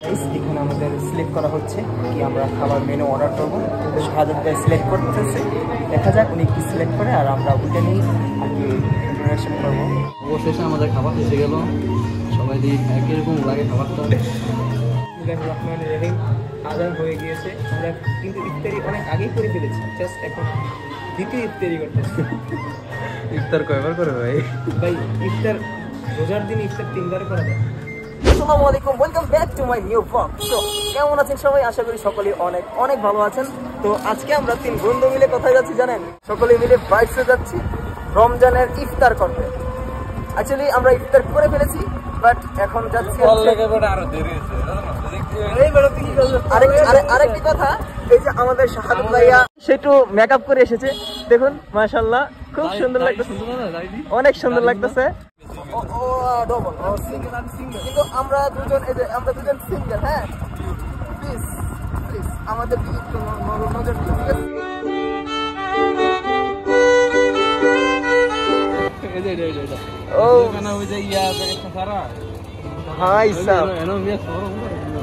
এখানে আমাদের সিলেক্ট করা হচ্ছে কি আমরা খাবার মেনু অর্ডার করবো। শাহাদাত ভাই সিলেক্ট করতেছে, দেখা যাক উনি কি সিলেক্ট করে আর আমরা ওইটা নিয়ে আর কি ইন্টারাকশন করবো। অবশেষে আমাদের খাবার এসে গেল, সবাই দিই একই রকম লাগে খাবারটা। রহমানির রহিম আজান হয়ে গিয়েছে, আমরা কিন্তু ইফতারি অনেক আগেই করে ফেলেছি, জাস্ট এখন দ্বিতীয় ইফতারি করতেছি। ইফতার কয়বার করে ভাই? ভাই ইফতার রোজার দিন ইফতার 3 বার করা যায়। আসসালামু আলাইকুম, welcome back to my new blog. তো কেমন আছেন সবাই? আশা করি সকলেই অনেক অনেক ভালো আছেন। তো আজকে আমরা 3 বন্ধু মিলে কোথায় যাচ্ছি জানেন? সকলে মিলে বাইরে যাচ্ছি রমজানের ইফতার করতে। অ্যাকচুয়ালি আমরা ইফতার করে ফেলেছি, বাট এখন যাচ্ছি আরেকটি কথা, এই যে আমাদের শাহাদাত ভাইয়া সেটু মেকআপ করে এসেছে, দেখুন মাশাআল্লাহ খুব সুন্দর লাগতেছে, অনেক সুন্দর লাগতেছে। কিন্তু আমরা দুজন সিঙ্গেল। হ্যাঁ প্লিজ প্লিজ আমাদের দিকে একটু নজর দিন, ঠিক আছে?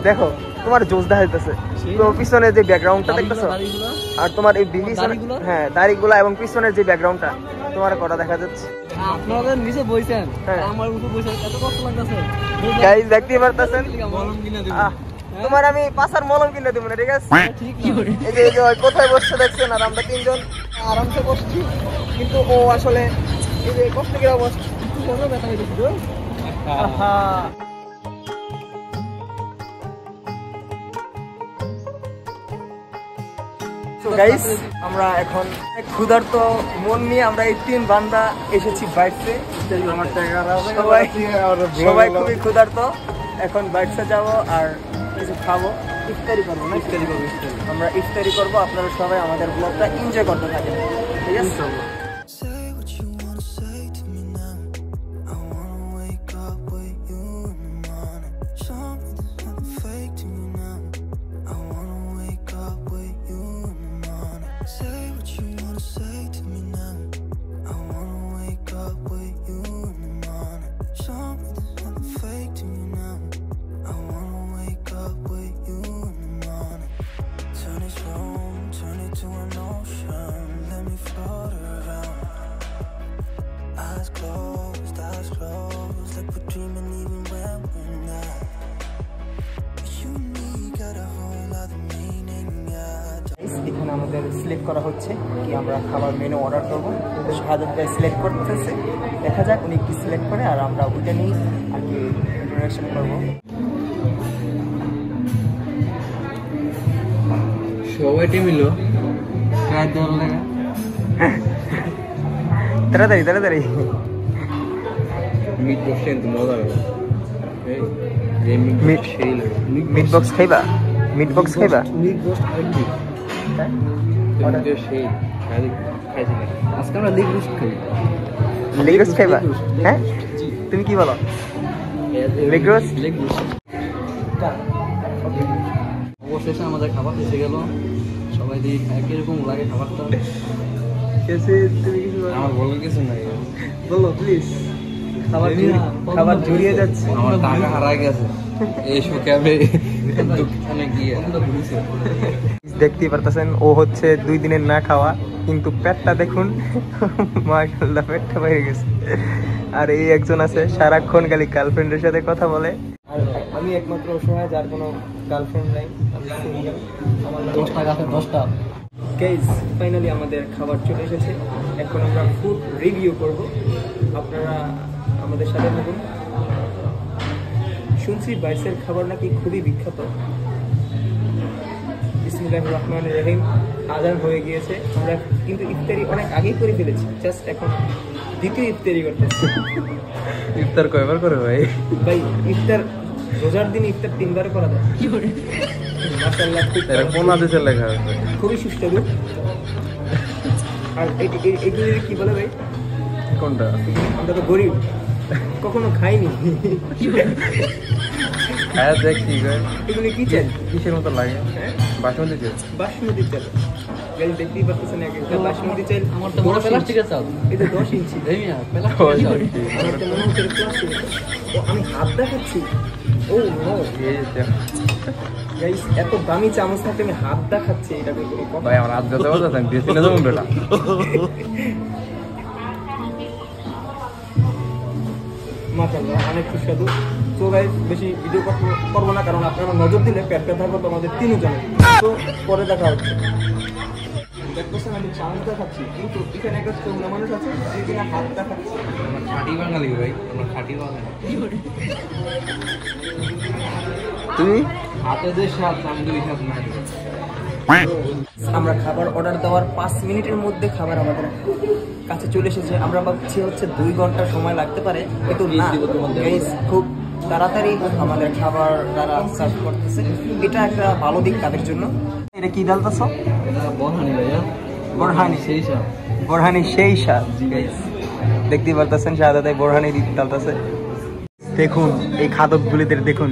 দেখো তোমার জোশ দেখা যাইতেছে, তো পিছনে যে ব্যাকগ্রাউন্ডটা দেখতেছো আর তোমার এই হ্যাঁ দাড়িগুলা এবং পিছনের যে ব্যাকগ্রাউন্ডটা তোমার কটা দেখা যাচ্ছে। আপনাদের নিচে বইছেন, আমার উপর বইছেন, এত কষ্ট লাগতেছে গাইস, দেখতে পারতেছেন। তোমার আমি পাছার মলম কিনে দেবো না, ঠিক আছে? এই যে কোথায় বসছে দেখছেন, আর আমরা 3 জন আরামসে বসছি, কিন্তু ও আসলে এই যে কষ্ট করে বসছে, কোনো ব্যথা হইতেছে। তো গাইস, আমরা এখন ক্ষুধার্ত মন নিয়ে আমরা এই 3 বান্দা এসেছি বাইরে। সবাই খুবই ক্ষুধার্ত, এখন বাইরে যাবো আর কিছু খাবো, ইফতারি করবো না? আমরা ইফতারি করবো, আপনারা সবাই আমাদের ব্লগটা এনজয় করতে থাকেন, ঠিক আছে? এখানে আমাদের সিলেক্ট করা হচ্ছে কি আমরা খাবার মেনু অর্ডার করবো। শাহাদাত ভাই সিলেক্ট করতেছে, দেখা যাক উনি কি সিলেক্ট করে আর আমরা ওইটা নিয়ে আর কি ইন্টারাকশন করবো। সবাই মিলো তাড়াতাড়ি মিট বক্স কিন্তু মজা লাগে। মিট বক্স খাইবা? মিট বক্স খাইবা? মিট বক্স আরেকটি সেই খাইছি না, আজকে আমরা লেগ রোস্ট খাই। লেগ রোস্ট খাইবা? হ্যাঁ তুমি কি বলো? Leg roast. অবশেষে আমাদের খাবার এসে গেল, সবাই দিই একই রকম লাগে খাবারটা। তুমি কিছু আমার বলার কিছু নাই, বলো প্লিজ। খাবার জড়িয়ে যাচ্ছে, আমার টাকা হারাই গেছে এই শোকে, আমি দোকানে গিয়ে দেখতেই পারতেছেন ও হচ্ছে 2 দিনের না খাওয়া, কিন্তু পেটটা দেখুন মাশাআল্লাহ, পেটটা বেড়ে গেছে। আর এই একজন আছে সারাক্ষণ খালি গার্লফ্রেন্ডের সাথে কথা বলে, আর আমি একমাত্র অসহায় যার কোনো গার্লফ্রেন্ড নাই, আমি সিঙ্গেল। আমার 10টা গাছে 10টা। গাইস, ফাইনালি আমাদের খাবার চলে এসেছে, এখন আমরা ফুড রিভিউ করব, আপনারা আমাদের সাথে থাকুন। শুনছি বাইরের খাবার নাকি খুবই বিখ্যাত। বিসমিল্লাহির রহমানির রহিম আজান হয়ে গিয়েছে, আমরা কিন্তু ইফতারি অনেক আগেই করে ফেলেছি, জাস্ট এখন দ্বিতীয় ইফতারি করতেছি। ইফতার কয়বার করে ভাই? ভাই ইফতার রোজার দিন ইফতার 3 বার করা যায়। মাশাআল্লাহ, কোন আদেশে লেখা আছে? খুবই সুস্বাদু। আর এগুলি কি বলে ভাই? কোনটা? আমরা তো গরিব, কখনো খাইনি। হ্যাঁ দেখছি এগুলি কি চাল? কিসের মতো লাগে? বাসমতি চাল। বাসমতি চাল গাইস, দেখতেই পাচ্ছেন একটা বাসমতি চাল। আমার তো বড় প্লাস্টিকের চাল, এটা 10 ইঞ্চি। এই মিয়া প্লাস্টিকের চাল, আমার তো মনে হচ্ছে প্লাস্টিকের চাল। ও আমি হাত দেখাচ্ছি, ও নো গাইস, এত দামি চামচ থাকতে আমি হাত দেখাচ্ছি, এটা কোনো কথা? ভাই আমার হাত ব্যথা করতেছে, আমি বেশি না যাবো বেটা। মাশাআল্লাহ, অনেক সুস্বাদু। তো গাইস বেশি ভিডিও করবো না, কারণ আপনারা নজর দিলে পেট ব্যথা করবে আমাদের তিনজনের। তো পরে দেখা হচ্ছে। দেখতেছেন আমি চামচ দেখাচ্ছি, কিন্তু এখানে একটা চোখলা মানুষ আছে যে কিনা হাত দেখাচ্ছে। আমরা খাঁটি বাঙালি ভাই, আমরা খাঁটি বাঙালি। তুমি হাতে যে স্বাদ, আমি দুই স্বাদ নাই। আমরা খাবার অর্ডার দেওয়ার 5 মিনিটের মধ্যে খাবার আমাদের কাছে চলে এসেছে। আমরা ভাবছি হচ্ছে 2 ঘন্টা সময় লাগতে পারে, কিন্তু না গাইস, খুব তাড়াতাড়ি আমাদের খাবার তারা সার্ভ করতেছে। এটা একটা ভালো দিক তাদের জন্য। এটা কি ডালতাছো? এটা বরহানি ভাইয়া, বোরহানি। সেই স্বাদ, বোরহানি সেই স্বাদ গাইস, দেখতেই পারতেছেন শাহাদাতে বোরহানি ডালতাছে। দেখুন এই খাদকগুলিদের দেখুন,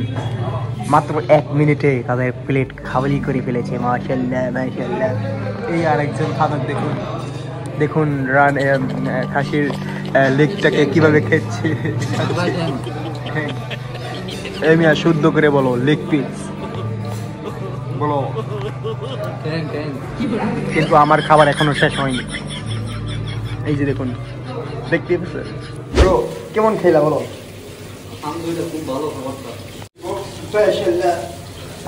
মাত্র 1 মিনিটে তাদের প্লেট খালি করে ফেলেছে। মাশাআল্লাহ মাশাআল্লাহ। এই আরেকজন খাদক দেখুন, দেখুন খাসির লেগটাকে কিভাবে খেচ্ছে। এই মিয়া শুদ্ধ করে বলো, লেগ পিস বলো। কিন্তু আমার খাবার এখনো শেষ হয়নি। এই যে দেখুন, দেখতে পাচ্ছেন ব্রো, কেমন খেলা বলো? আলহামদুলিল্লাহ খুব ভালো খাবারটা।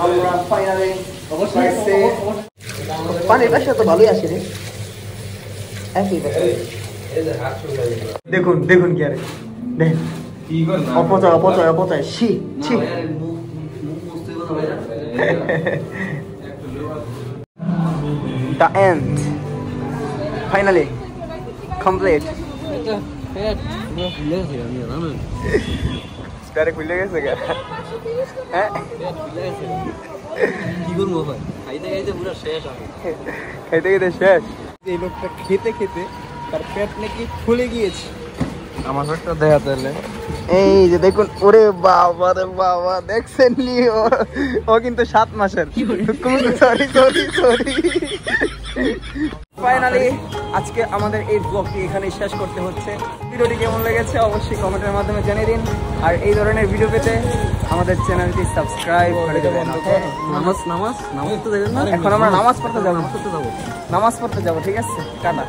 আমরা ফাইনালি পানির পাশে তো ভালোই আসে রে। দেখুন দেখুন কি আরে, দেখেন অপচয় অপচয় অপচয়, ছি ছি। The end. Finally complete. স্টারে খুলে গেছে গা। হ্যাঁ কি করবো ভাই, খাইতে খাইতে পুরো শেষ। আমি খেতে খেতে শেষ। এই লোকটা খেতে খেতে তার পেট নাকি ফুলে গিয়েছে। আমার একটা দেখা তাহলে। এই যে দেখুন, ওরে বাবা রে বাবা, দেখছেন নি ও কিন্তু 7 মাসের। Sorry sorry sorry. ফাইনালি আজকে আমাদের এই ব্লগটি এখানেই শেষ করতে হচ্ছে। ভিডিওটি কেমন লেগেছে অবশ্যই কমেন্টের মাধ্যমে জানিয়ে দিন। আর এই ধরনের ভিডিও পেতে আমাদের চ্যানেলটি সাবস্ক্রাইব করে দেবেন। নামাজ নামাজ নামাজ তো দেবেন না? এখন আমরা নামাজ পড়তে যাবো, ঠিক আছে? টাটা।